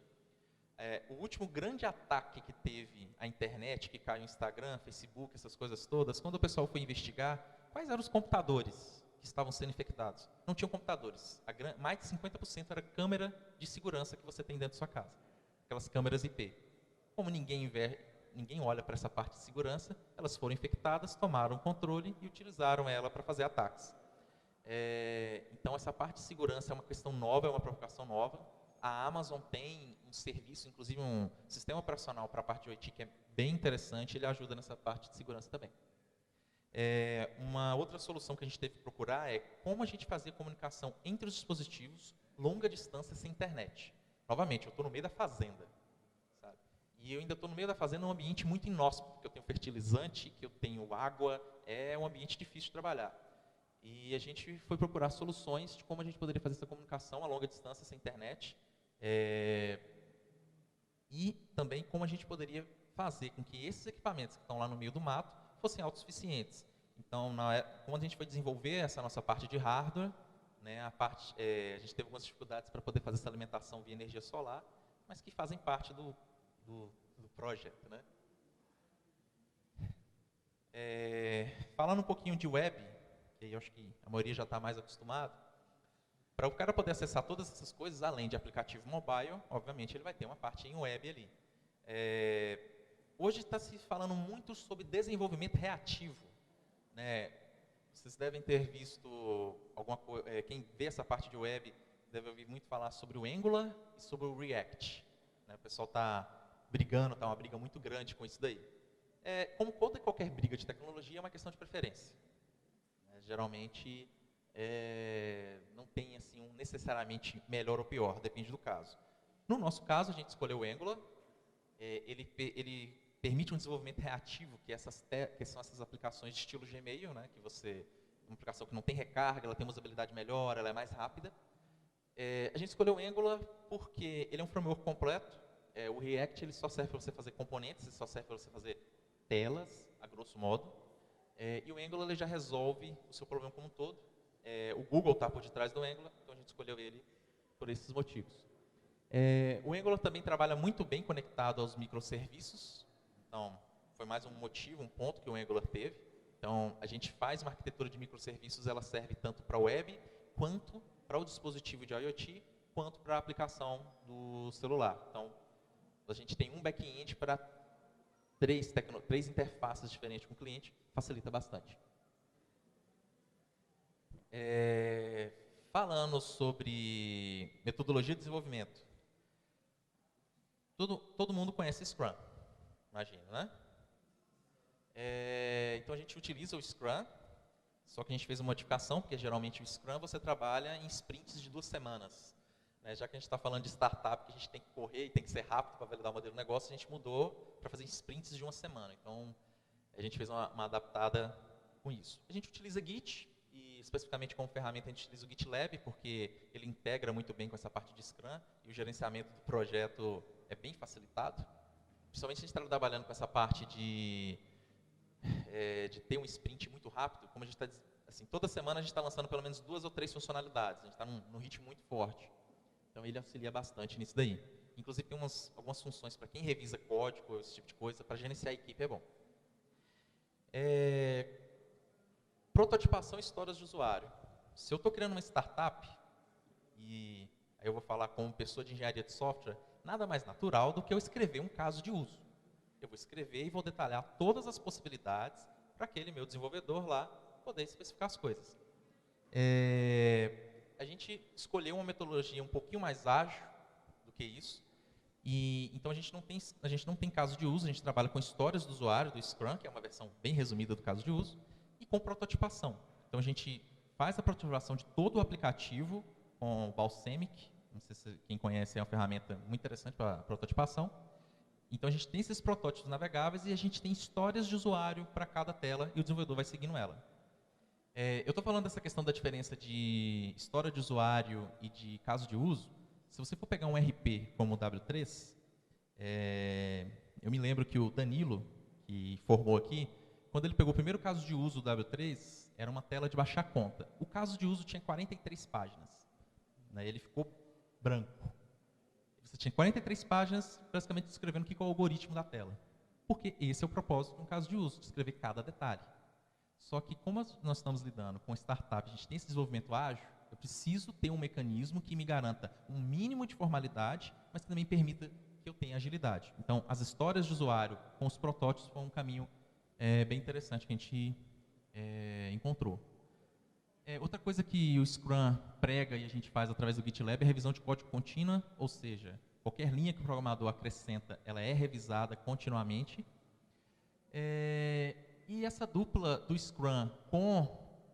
O último grande ataque que teve a internet, que caiu no Instagram, Facebook, essas coisas todas, quando o pessoal foi investigar, quais eram os computadores que estavam sendo infectados? Não tinham computadores. Mais de 50% era câmera de segurança que você tem dentro da sua casa. Aquelas câmeras IP. Como ninguém olha para essa parte de segurança, elas foram infectadas, tomaram o controle e utilizaram ela para fazer ataques. Então, essa parte de segurança é uma questão nova, é uma provocação nova. A Amazon tem um serviço, inclusive um sistema operacional para a parte de IoT que é bem interessante, ele ajuda nessa parte de segurança também. Uma outra solução que a gente teve que procurar é como a gente fazer comunicação entre os dispositivos longa distância sem internet. Novamente, eu estou no meio da fazenda, sabe? E eu ainda estou no meio da fazenda num ambiente muito inóspito, porque eu tenho fertilizante, que eu tenho água, é um ambiente difícil de trabalhar. E a gente foi procurar soluções de como a gente poderia fazer essa comunicação a longa distância sem internet, e também como a gente poderia fazer com que esses equipamentos que estão lá no meio do mato fossem autossuficientes. Então, como a gente foi desenvolver essa nossa parte de hardware, né, a gente teve algumas dificuldades para poder fazer essa alimentação via energia solar, mas que fazem parte do projeto, né? Falando um pouquinho de web, que eu acho que a maioria já está mais acostumado, para o cara poder acessar todas essas coisas, além de aplicativo mobile, obviamente ele vai ter uma parte em web ali. Hoje está se falando muito sobre desenvolvimento reativo, né? Vocês devem ter visto alguma coisa, quem vê essa parte de web deve ouvir muito falar sobre o Angular e sobre o React, né? O pessoal está brigando, está uma briga muito grande com isso daí. Como toda e qualquer briga de tecnologia, é uma questão de preferência. Geralmente, não tem assim, necessariamente melhor ou pior, depende do caso. No nosso caso, a gente escolheu o Angular. Ele permite um desenvolvimento reativo, que são essas aplicações de estilo Gmail, né, que uma aplicação que não tem recarga, ela tem uma usabilidade melhor, ela é mais rápida. A gente escolheu o Angular porque ele é um framework completo. O React ele só serve para você fazer componentes, ele só serve para você fazer telas, a grosso modo. E o Angular ele já resolve o seu problema como um todo. O Google está por detrás do Angular, então a gente escolheu ele por esses motivos. O Angular também trabalha muito bem conectado aos microserviços. Então, foi mais um motivo, um ponto que o Angular teve. Então, a gente faz uma arquitetura de microserviços, ela serve tanto para a web, quanto para o dispositivo de IoT, quanto para a aplicação do celular. Então, a gente tem um back-end para três interfaces diferentes com o cliente, facilita bastante. Falando sobre metodologia de desenvolvimento. Todo mundo conhece Scrum, imagino, né? Então a gente utiliza o Scrum, só que a gente fez uma modificação, porque geralmente o Scrum você trabalha em sprints de 2 semanas. Já que a gente está falando de startup, que a gente tem que correr e tem que ser rápido para validar o modelo do negócio, a gente mudou para fazer sprints de 1 semana. Então, a gente fez uma adaptada com isso. A gente utiliza Git, e especificamente como ferramenta a gente utiliza o GitLab, porque ele integra muito bem com essa parte de Scrum, e o gerenciamento do projeto é bem facilitado. Principalmente a gente está trabalhando com essa parte de ter um sprint muito rápido, como a gente está, assim, toda semana a gente está lançando pelo menos 2 ou 3 funcionalidades, a gente está num ritmo muito forte. Então, ele auxilia bastante nisso daí. Inclusive, tem algumas funções para quem revisa código, esse tipo de coisa, para gerenciar a equipe é bom. Prototipação e histórias de usuário. Se eu estou criando uma startup, e aí eu vou falar como pessoa de engenharia de software, nada mais natural do que eu escrever um caso de uso. Eu vou escrever e vou detalhar todas as possibilidades para aquele meu desenvolvedor lá poder especificar as coisas. A gente escolheu uma metodologia um pouquinho mais ágil do que isso, e então a gente não tem caso de uso, a gente trabalha com histórias do usuário, do Scrum, que é uma versão bem resumida do caso de uso, e com prototipação. Então a gente faz a prototipação de todo o aplicativo com o Balsamiq, não sei se quem conhece, é uma ferramenta muito interessante para prototipação. Então a gente tem esses protótipos navegáveis e a gente tem histórias de usuário para cada tela e o desenvolvedor vai seguindo ela. Eu estou falando dessa questão da diferença de história de usuário e de caso de uso. Se você for pegar um RP como o W3, eu me lembro que o Danilo, que formou aqui, quando ele pegou o primeiro caso de uso do W3, era uma tela de baixar conta. O caso de uso tinha 43 páginas. Ele ficou branco. Você tinha 43 páginas, basicamente descrevendo o que é o algoritmo da tela. Porque esse é o propósito de um caso de uso, descrever cada detalhe. Só que como nós estamos lidando com startup, a gente tem esse desenvolvimento ágil, eu preciso ter um mecanismo que me garanta um mínimo de formalidade, mas que também permita que eu tenha agilidade. Então, as histórias de usuário com os protótipos foi um caminho bem interessante que a gente encontrou. Outra coisa que o Scrum prega e a gente faz através do GitLab é revisão de código contínua, ou seja, qualquer linha que o programador acrescenta, ela é revisada continuamente. E essa dupla do Scrum com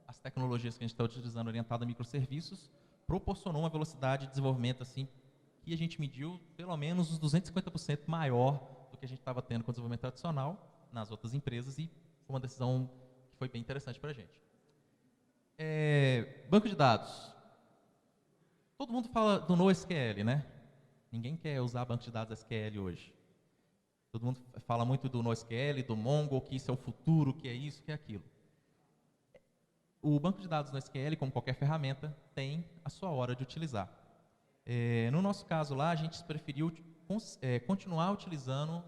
as tecnologias que a gente está utilizando orientada a microserviços proporcionou uma velocidade de desenvolvimento assim, que a gente mediu pelo menos uns 250% maior do que a gente estava tendo com o desenvolvimento tradicional nas outras empresas, e foi uma decisão que foi bem interessante para a gente. Banco de dados. Todo mundo fala do NoSQL, né? Ninguém quer usar banco de dados SQL hoje. Todo mundo fala muito do NoSQL, do Mongo, que isso é o futuro, que é isso, que é aquilo. O banco de dados NoSQL, como qualquer ferramenta, tem a sua hora de utilizar. No nosso caso lá, a gente preferiu continuar utilizando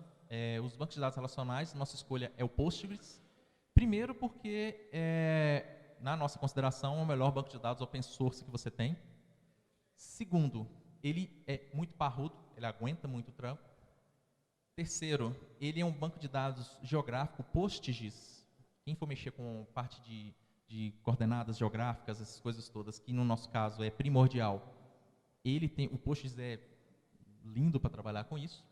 os bancos de dados relacionais. Nossa escolha é o Postgres. Primeiro porque, na nossa consideração, é o melhor banco de dados open source que você tem. Segundo, ele é muito parrudo, ele aguenta muito trampo. Terceiro, ele é um banco de dados geográfico PostGIS. Quem for mexer com parte de coordenadas geográficas, essas coisas todas, que no nosso caso é primordial, o Postgres é lindo para trabalhar com isso.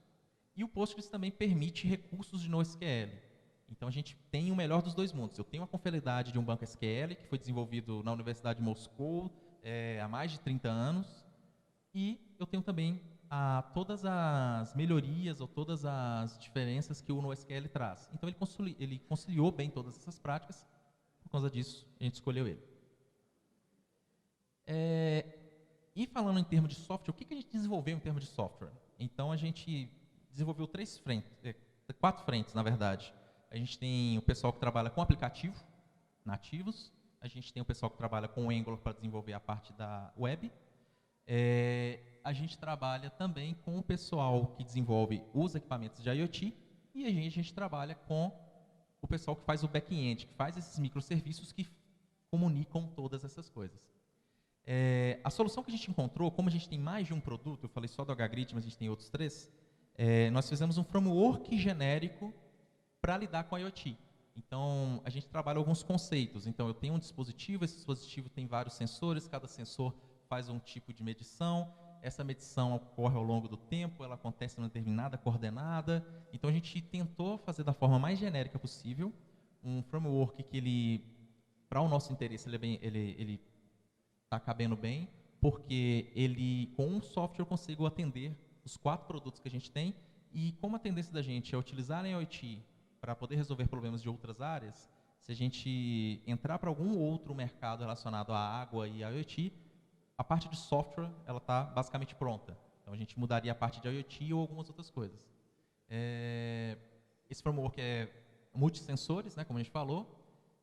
E o Postgres também permite recursos de NoSQL. Então a gente tem o melhor dos dois mundos. Eu tenho a confiabilidade de um banco SQL, que foi desenvolvido na Universidade de Moscou há mais de 30 anos, e eu tenho também todas as melhorias ou todas as diferenças que o NoSQL traz. Então ele conciliou bem todas essas práticas, por causa disso a gente escolheu ele. E falando em termos de software, o que a gente desenvolveu em termos de software? Então a gente desenvolveu 4 frentes, na verdade. A gente tem o pessoal que trabalha com aplicativo nativos, a gente tem o pessoal que trabalha com o Angular para desenvolver a parte da web. A gente trabalha também com o pessoal que desenvolve os equipamentos de IoT, e a gente trabalha com o pessoal que faz o back-end, que faz esses microserviços que comunicam todas essas coisas. A solução que a gente encontrou, como a gente tem mais de um produto, eu falei só do HGrid, mas a gente tem outros 3, nós fizemos um framework genérico para lidar com a IoT. Então, a gente trabalha alguns conceitos. Então, eu tenho um dispositivo, esse dispositivo tem vários sensores, cada sensor faz um tipo de medição, essa medição ocorre ao longo do tempo, ela acontece numa determinada coordenada. Então, a gente tentou fazer da forma mais genérica possível um framework que ele, para o nosso interesse, ele está cabendo bem, porque com um software eu consigo atender os 4 produtos que a gente tem, e como a tendência da gente é utilizar a IoT para poder resolver problemas de outras áreas, se a gente entrar para algum outro mercado relacionado à água e à IoT, a parte de software ela está basicamente pronta. Então a gente mudaria a parte de IoT ou algumas outras coisas. Esse framework é multissensores, né, como a gente falou.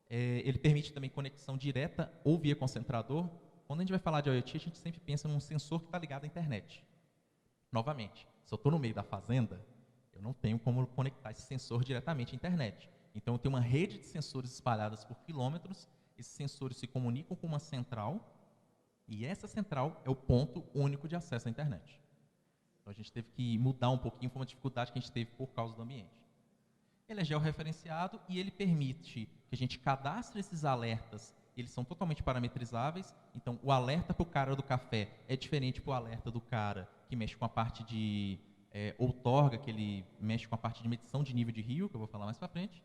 Ele permite também conexão direta ou via concentrador. Quando a gente vai falar de IoT, a gente sempre pensa num sensor que está ligado à internet. Novamente, se eu estou no meio da fazenda, eu não tenho como conectar esse sensor diretamente à internet. Então, eu tenho uma rede de sensores espalhadas por quilômetros, esses sensores se comunicam com uma central, e essa central é o ponto único de acesso à internet. Então, a gente teve que mudar um pouquinho, foi uma dificuldade que a gente teve por causa do ambiente. Ele é georreferenciado e ele permite que a gente cadastre esses alertas, eles são totalmente parametrizáveis. Então, o alerta para o cara do café é diferente para o alerta do cara que mexe com a parte de outorga, que ele mexe com a parte de medição de nível de rio, que eu vou falar mais para frente.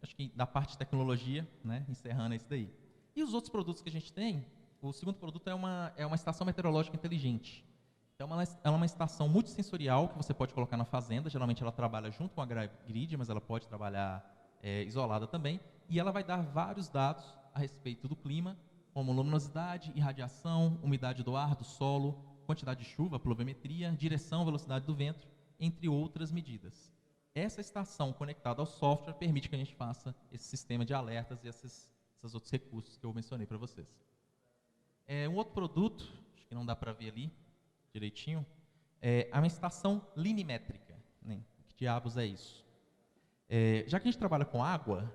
Acho que da parte de tecnologia, né, encerrando isso daí. E os outros produtos que a gente tem, o segundo produto é uma estação meteorológica inteligente. Então, ela é uma estação multissensorial que você pode colocar na fazenda. Geralmente, ela trabalha junto com a grid, mas ela pode trabalhar isolada também. E ela vai dar vários dados a respeito do clima, como luminosidade, irradiação, umidade do ar, do solo, quantidade de chuva, pluviometria, direção, velocidade do vento, entre outras medidas. Essa estação conectada ao software permite que a gente faça esse sistema de alertas e esses outros recursos que eu mencionei para vocês. Um outro produto, acho que não dá para ver ali direitinho, é uma estação linimétrica. Né? Que diabos é isso? Já que a gente trabalha com água,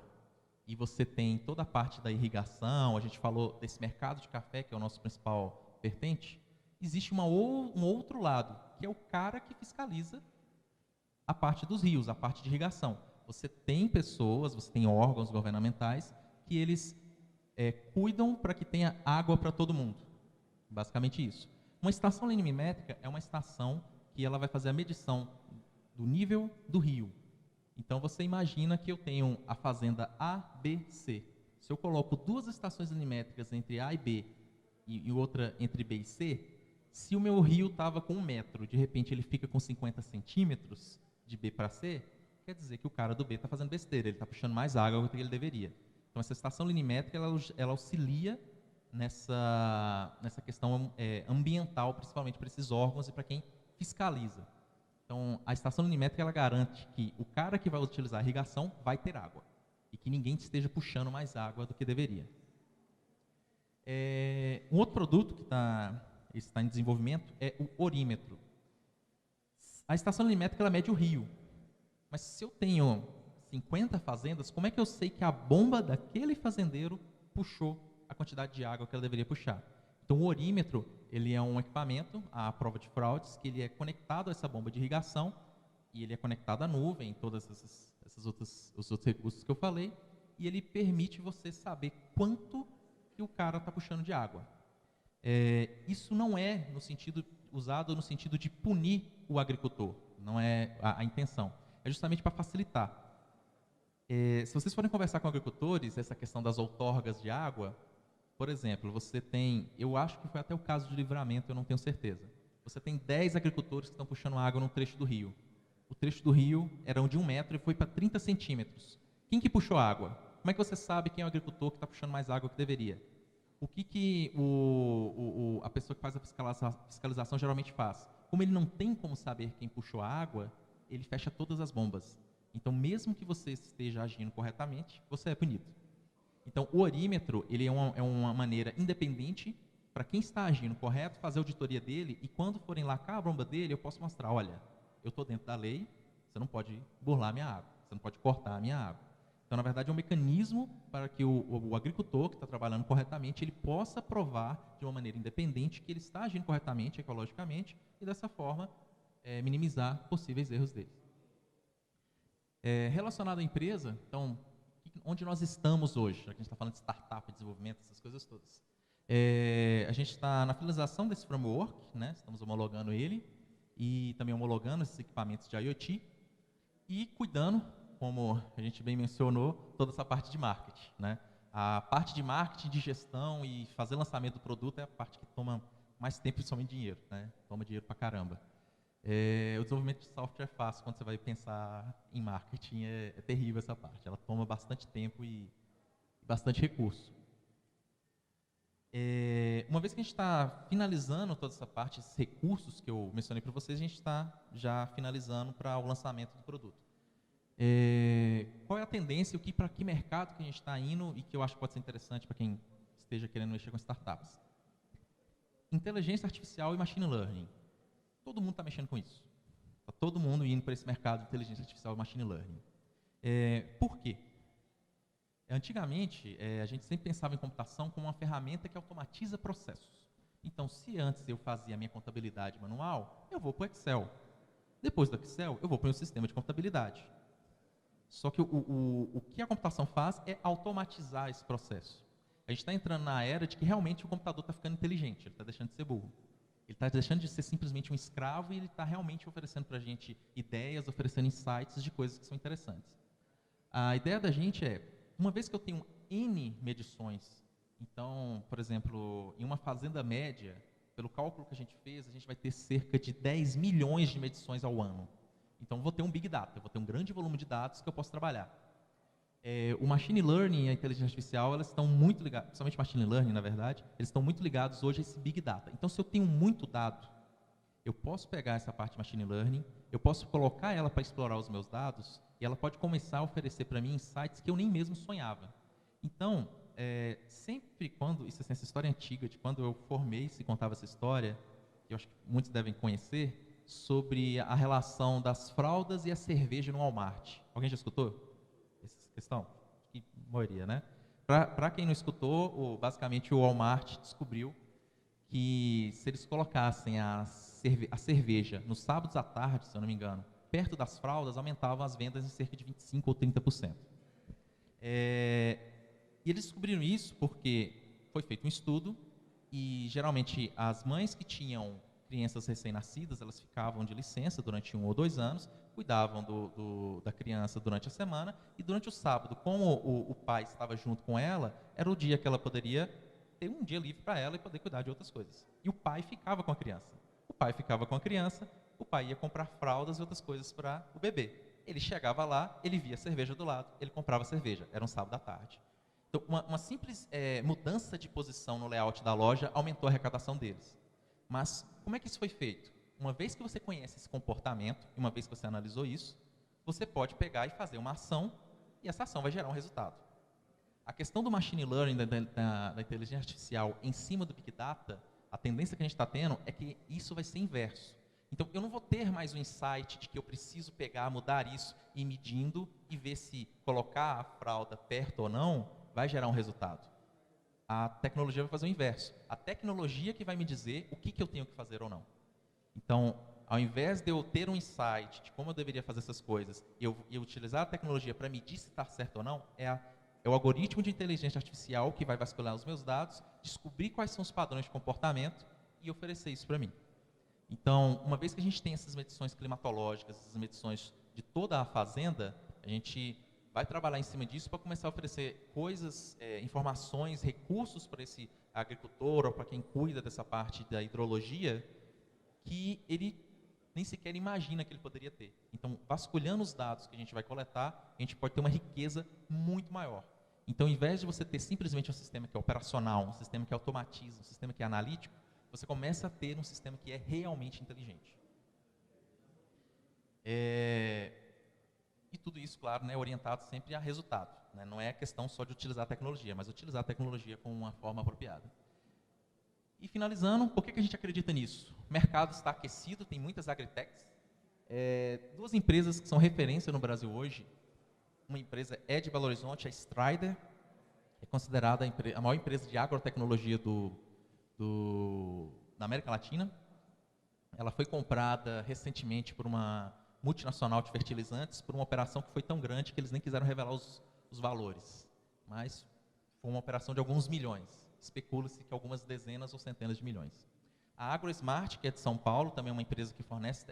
e você tem toda a parte da irrigação, a gente falou desse mercado de café, que é o nosso principal vertente, existe um outro lado, que é o cara que fiscaliza a parte dos rios, a parte de irrigação. Você tem pessoas, você tem órgãos governamentais que eles cuidam para que tenha água para todo mundo. Basicamente isso. Uma estação linear-métrica é uma estação que ela vai fazer a medição do nível do rio. Então, você imagina que eu tenho a fazenda A, B, C. Se eu coloco duas estações linear-métricas entre A e B e outra entre B e C, se o meu rio estava com 1 metro, de repente ele fica com 50 centímetros de B para C, quer dizer que o cara do B está fazendo besteira, ele está puxando mais água do que ele deveria. Então, essa estação linear-métrica, ela auxilia nessa questão ambiental, principalmente para esses órgãos e para quem fiscaliza. Então, a estação linear-métrica, ela garante que o cara que vai utilizar a irrigação vai ter água e que ninguém esteja puxando mais água do que deveria. Um outro produto que está em desenvolvimento é o orímetro. A estação linear-métrica, ela mede o rio. Mas se eu tenho 50 fazendas, como é que eu sei que a bomba daquele fazendeiro puxou a quantidade de água que ela deveria puxar? Então, o orímetro, ele é um equipamento à prova de fraudes, que ele é conectado a essa bomba de irrigação, e ele é conectado à nuvem, todos os outros recursos que eu falei, e ele permite você saber quanto que o cara está puxando de água. Isso não é usado no sentido de punir o agricultor, não é a intenção. É justamente para facilitar. Se vocês forem conversar com agricultores, essa questão das outorgas de água, por exemplo, você tem, eu acho que foi até o caso de Livramento, eu não tenho certeza. Você tem 10 agricultores que estão puxando água no trecho do rio. O trecho do rio era de 1 metro e foi para 30 centímetros. Quem que puxou água? Como é que você sabe quem é o agricultor que está puxando mais água que deveria? O que a pessoa que faz a fiscalização geralmente faz? Como ele não tem como saber quem puxou a água, ele fecha todas as bombas. Então, mesmo que você esteja agindo corretamente, você é punido. Então, o orímetro, ele é uma maneira independente para quem está agindo correto, fazer a auditoria dele, e quando forem lacar a bomba dele, eu posso mostrar, olha, eu estou dentro da lei, você não pode burlar a minha água, você não pode cortar a minha água. Então, na verdade, é um mecanismo para que o agricultor que está trabalhando corretamente, ele possa provar de uma maneira independente que ele está agindo corretamente, ecologicamente, e dessa forma, minimizar possíveis erros dele. Relacionado à empresa, então, onde nós estamos hoje? Já que a gente está falando de startup, desenvolvimento, essas coisas todas. A gente está na finalização desse framework, né? Estamos homologando ele e também homologando esses equipamentos de IoT e cuidando, como a gente bem mencionou, toda essa parte de marketing, né? A parte de marketing, de gestão e fazer lançamento do produto é a parte que toma mais tempo e principalmente dinheiro, né? Toma dinheiro pra caramba. O desenvolvimento de software é fácil quando você vai pensar em marketing, é terrível essa parte. Ela toma bastante tempo e bastante recurso. Uma vez que a gente está finalizando toda essa parte, esses recursos que eu mencionei para vocês, a gente está já finalizando para o lançamento do produto. Qual é a tendência, para que mercado que a gente está indo e que eu acho que pode ser interessante para quem esteja querendo mexer com startups? Inteligência artificial e machine learning. Todo mundo está mexendo com isso. Está todo mundo indo para esse mercado de inteligência artificial e machine learning. Por quê? Antigamente, a gente sempre pensava em computação como uma ferramenta que automatiza processos. Então, se antes eu fazia a minha contabilidade manual, eu vou para o Excel. Depois do Excel, eu vou para o sistema de contabilidade. Só que o que a computação faz é automatizar esse processo. A gente está entrando na era de que realmente o computador está ficando inteligente, ele está deixando de ser burro. Ele está deixando de ser simplesmente um escravo e ele está realmente oferecendo para a gente ideias, oferecendo insights de coisas que são interessantes. A ideia da gente é, uma vez que eu tenho N medições, então, por exemplo, em uma fazenda média, pelo cálculo que a gente fez, a gente vai ter cerca de 10 milhões de medições ao ano. Então, eu vou ter um Big Data, eu vou ter um grande volume de dados que eu posso trabalhar. O Machine Learning e a inteligência artificial, elas estão muito ligadas, principalmente Machine Learning, na verdade, eles estão muito ligados hoje a esse Big Data. Então, se eu tenho muito dado, eu posso pegar essa parte de Machine Learning, eu posso colocar ela para explorar os meus dados, e ela pode começar a oferecer para mim insights que eu nem mesmo sonhava. Então, sempre quando, essa história antiga, de quando eu formei, se contava essa história, que eu acho que muitos devem conhecer, sobre a relação das fraldas e a cerveja no Walmart. Alguém já escutou essa questão? Acho que a maioria, né? Para quem não escutou, basicamente o Walmart descobriu que se eles colocassem a cerveja nos sábados à tarde, se eu não me engano, perto das fraldas, aumentavam as vendas em cerca de 25% ou 30%. E eles descobriram isso porque foi feito um estudo E, geralmente, as mães que tinham crianças recém-nascidas, elas ficavam de licença durante 1 ou 2 anos, cuidavam da criança durante a semana, e durante o sábado, como o pai estava junto com ela, era o dia que ela poderia ter um dia livre para ela e poder cuidar de outras coisas. E o pai ficava com a criança. O pai ficava com a criança, o pai ia comprar fraldas e outras coisas para o bebê. Ele chegava lá, ele via a cerveja do lado, ele comprava cerveja. Era um sábado à tarde. Então, uma simples mudança de posição no layout da loja aumentou a arrecadação deles. Mas como é que isso foi feito? Uma vez que você conhece esse comportamento, e uma vez que você analisou isso, você pode pegar e fazer uma ação, e essa ação vai gerar um resultado. A questão do machine learning, da inteligência artificial em cima do Big Data, a tendência que a gente está tendo é que isso vai ser inverso. Então, eu não vou ter mais o insight de que eu preciso pegar, mudar isso, ir medindo e ver se colocar a fralda perto ou não vai gerar um resultado. A tecnologia vai fazer o inverso. A tecnologia que vai me dizer o que eu tenho que fazer ou não. Então, ao invés de eu ter um insight de como eu deveria fazer essas coisas, eu utilizar a tecnologia para medir se está certo ou não, é o algoritmo de inteligência artificial que vai vasculhar os meus dados, descobrir quais são os padrões de comportamento e oferecer isso para mim. Então, uma vez que a gente tem essas medições climatológicas, essas medições de toda a fazenda, a gente vai trabalhar em cima disso para começar a oferecer coisas, informações, recursos para esse agricultor ou para quem cuida dessa parte da hidrologia, que ele nem sequer imagina que ele poderia ter. Então, vasculhando os dados que a gente vai coletar, a gente pode ter uma riqueza muito maior. Então, ao invés de você ter simplesmente um sistema que é operacional, um sistema que automatiza, um sistema que é analítico, você começa a ter um sistema que é realmente inteligente. E tudo isso, claro, né, orientado sempre a resultado. Né? Não é questão só de utilizar a tecnologia, mas utilizar a tecnologia com uma forma apropriada. E finalizando, por que a gente acredita nisso? O mercado está aquecido, tem muitas agritechs. 2 empresas que são referência no Brasil hoje. Uma empresa é de Belo Horizonte, a Strider, é considerada a maior empresa de agrotecnologia da América Latina. Ela foi comprada recentemente por uma multinacional de fertilizantes, por uma operação que foi tão grande que eles nem quiseram revelar os valores. Mas foi uma operação de alguns milhões. Especula-se que algumas dezenas ou centenas de milhões. A AgroSmart, que é de São Paulo, também é uma empresa que fornece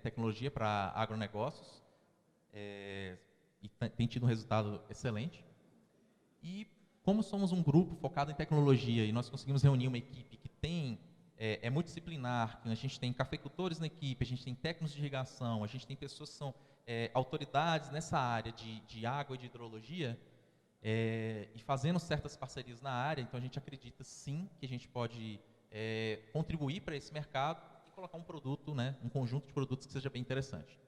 tecnologia para agronegócios, e tem tido um resultado excelente. E como somos um grupo focado em tecnologia e nós conseguimos reunir uma equipe que tem multidisciplinar, que a gente tem cafeicultores na equipe, a gente tem técnicos de irrigação, a gente tem pessoas que são autoridades nessa área de água e de hidrologia, e fazendo certas parcerias na área, então a gente acredita sim que a gente pode contribuir para esse mercado e colocar um produto, né, um conjunto de produtos que seja bem interessante.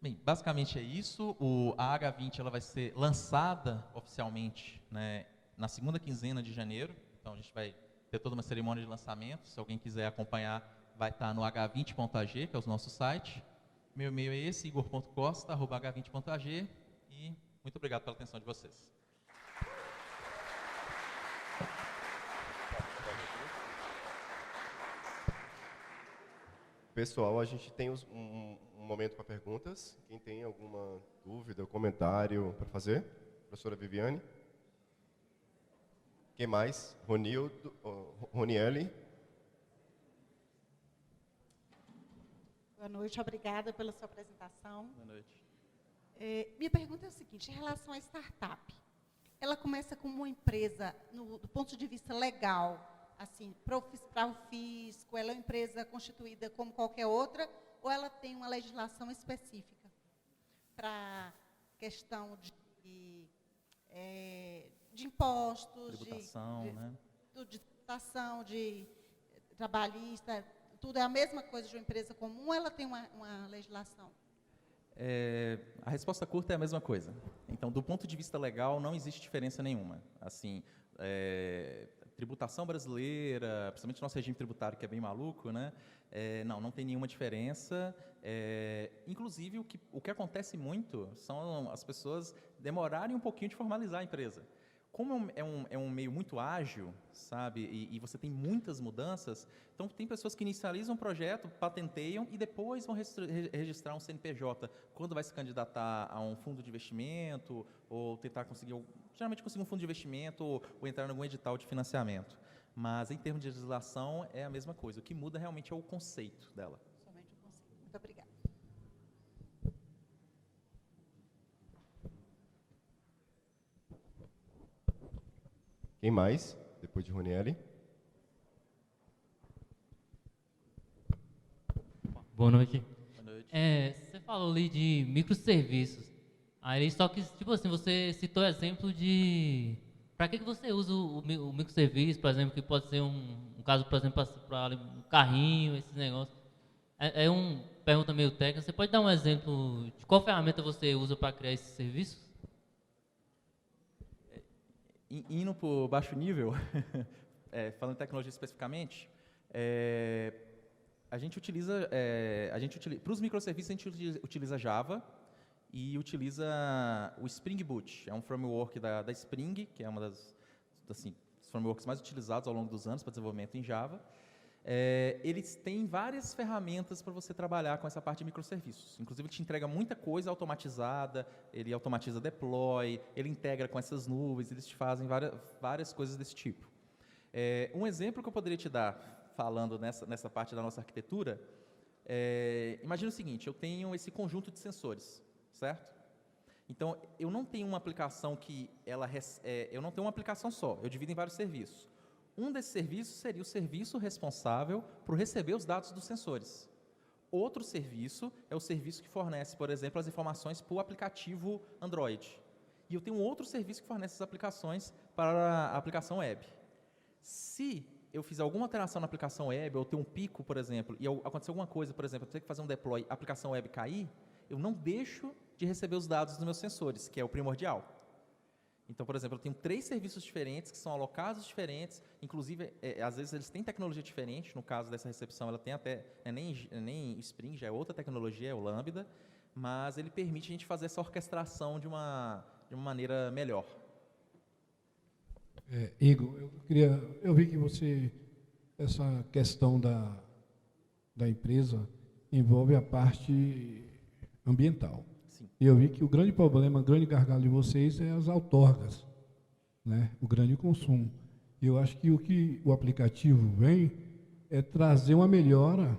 Bem, basicamente é isso. A H20 ela vai ser lançada oficialmente, né, na segunda quinzena de janeiro, então a gente vai ter toda uma cerimônia de lançamento. Se alguém quiser acompanhar, vai estar no h20.ag, que é o nosso site. Meu e-mail é esse, igor.costa@h20.ag, e muito obrigado pela atenção de vocês. Pessoal, a gente tem um momento para perguntas. Quem tem alguma dúvida ou comentário para fazer? Professora Viviane? Quem mais? Roniele? Boa noite, obrigada pela sua apresentação. Boa noite. Minha pergunta é o seguinte, em relação à startup, ela começa como uma empresa, do ponto de vista legal, assim, para o fisco, ela é uma empresa constituída como qualquer outra, ou ela tem uma legislação específica para questão de impostos, Tributação, né? de tributação, de trabalhista, tudo é a mesma coisa de uma empresa comum, ou ela tem uma legislação? A resposta curta é a mesma coisa. Então, do ponto de vista legal, não existe diferença nenhuma. Assim, tributação brasileira, principalmente nosso regime tributário, que é bem maluco, né? Não tem nenhuma diferença. Inclusive, o que acontece muito são as pessoas demorarem um pouquinho de formalizar a empresa. como é um meio muito ágil, sabe, e você tem muitas mudanças, então tem pessoas que inicializam um projeto, patenteiam e depois vão registrar um CNPJ quando vai se candidatar a um fundo de investimento ou tentar geralmente conseguir um fundo de investimento ou entrar em algum edital de financiamento. Mas em termos de legislação é a mesma coisa, o que muda realmente é o conceito dela. Somente o conceito. Muito obrigada. Quem mais? Depois de Ronieli. Boa noite. Boa noite. Você falou ali de microserviços. Aí, só que, tipo assim, você citou exemplo de... Para que você usa o microserviço, por exemplo, que pode ser um caso, por exemplo, para um carrinho, esses negócios. É uma pergunta meio técnica. Você pode dar um exemplo de qual ferramenta você usa para criar esses serviços? Indo para o baixo nível, falando em tecnologia especificamente, a gente utiliza, para os microserviços a gente utiliza Java e utiliza o Spring Boot, é um framework da Spring, que é uma das frameworks mais utilizados ao longo dos anos para desenvolvimento em Java. Eles têm várias ferramentas para você trabalhar com essa parte de microserviços. Inclusive, ele te entrega muita coisa automatizada, ele automatiza deploy, ele integra com essas nuvens, eles te fazem várias coisas desse tipo. Um exemplo que eu poderia te dar, falando nessa parte da nossa arquitetura, imagina o seguinte, eu tenho esse conjunto de sensores, certo? Então, eu não tenho uma aplicação eu não tenho uma aplicação só, eu divido em vários serviços. Um desses serviços seria o serviço responsável por receber os dados dos sensores. Outro serviço é o serviço que fornece, por exemplo, as informações para o aplicativo Android. E eu tenho outro serviço que fornece as aplicações para a aplicação web. Se eu fizer alguma alteração na aplicação web, ou ter um pico, por exemplo, e acontecer alguma coisa, por exemplo, eu ter que fazer um deploy, a aplicação web cair, eu não deixo de receber os dados dos meus sensores, que é o primordial. Então, por exemplo, eu tenho 3 serviços diferentes que são alocados diferentes, inclusive, às vezes eles têm tecnologia diferente, no caso dessa recepção ela tem até, nem Spring, já é outra tecnologia, é o Lambda, mas ele permite a gente fazer essa orquestração de uma maneira melhor. Igor, eu vi que essa questão da empresa envolve a parte ambiental. E eu vi que o grande problema, o grande gargalo de vocês é as outorgas, né? O grande consumo. E eu acho que o que o aplicativo vem é trazer uma melhora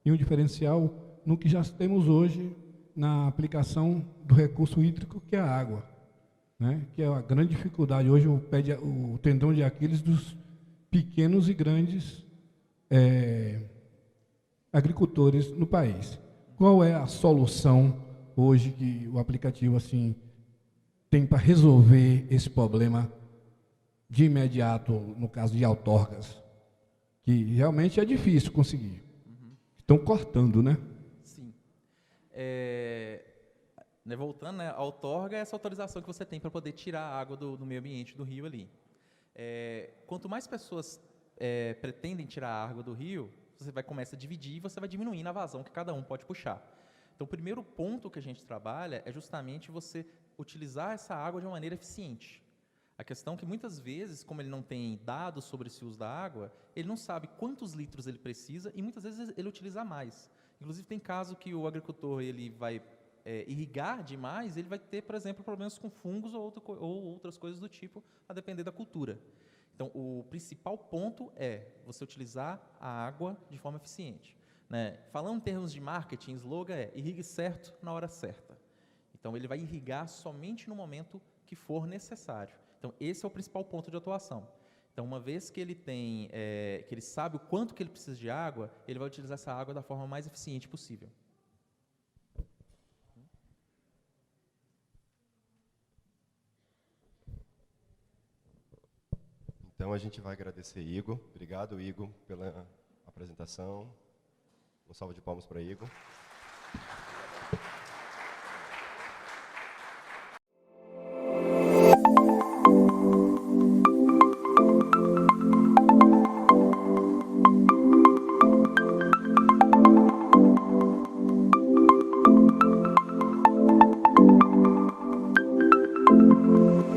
e um diferencial no que já temos hoje na aplicação do recurso hídrico, que é a água, né? Que é a grande dificuldade hoje, o tendão de Aquiles dos pequenos e grandes agricultores no país. Qual é a solução hoje que o aplicativo assim tem para resolver esse problema de imediato, no caso de outorgas, que realmente é difícil conseguir? Estão cortando, né? Sim. Voltando, né, a outorga é essa autorização que você tem para poder tirar a água do meio ambiente, do rio ali. Quanto mais pessoas pretendem tirar a água do rio, você vai começar a dividir e você vai diminuindo a vazão que cada um pode puxar. Então, o primeiro ponto que a gente trabalha é justamente você utilizar essa água de uma maneira eficiente. A questão é que, muitas vezes, como ele não tem dados sobre esse uso da água, ele não sabe quantos litros ele precisa e, muitas vezes, ele utiliza mais. Inclusive, tem caso que o agricultor ele vai irrigar demais, ele vai ter, por exemplo, problemas com fungos ou outras coisas do tipo, a depender da cultura. Então, o principal ponto é você utilizar a água de forma eficiente. Né? Falando em termos de marketing, slogan irrigue certo na hora certa. Então, ele vai irrigar somente no momento que for necessário. Então, esse é o principal ponto de atuação. Então, uma vez que ele que ele sabe o quanto que ele precisa de água, ele vai utilizar essa água da forma mais eficiente possível. Então, a gente vai agradecer Igor. Obrigado, Igor, pela apresentação. Uma salva de palmas para Igor.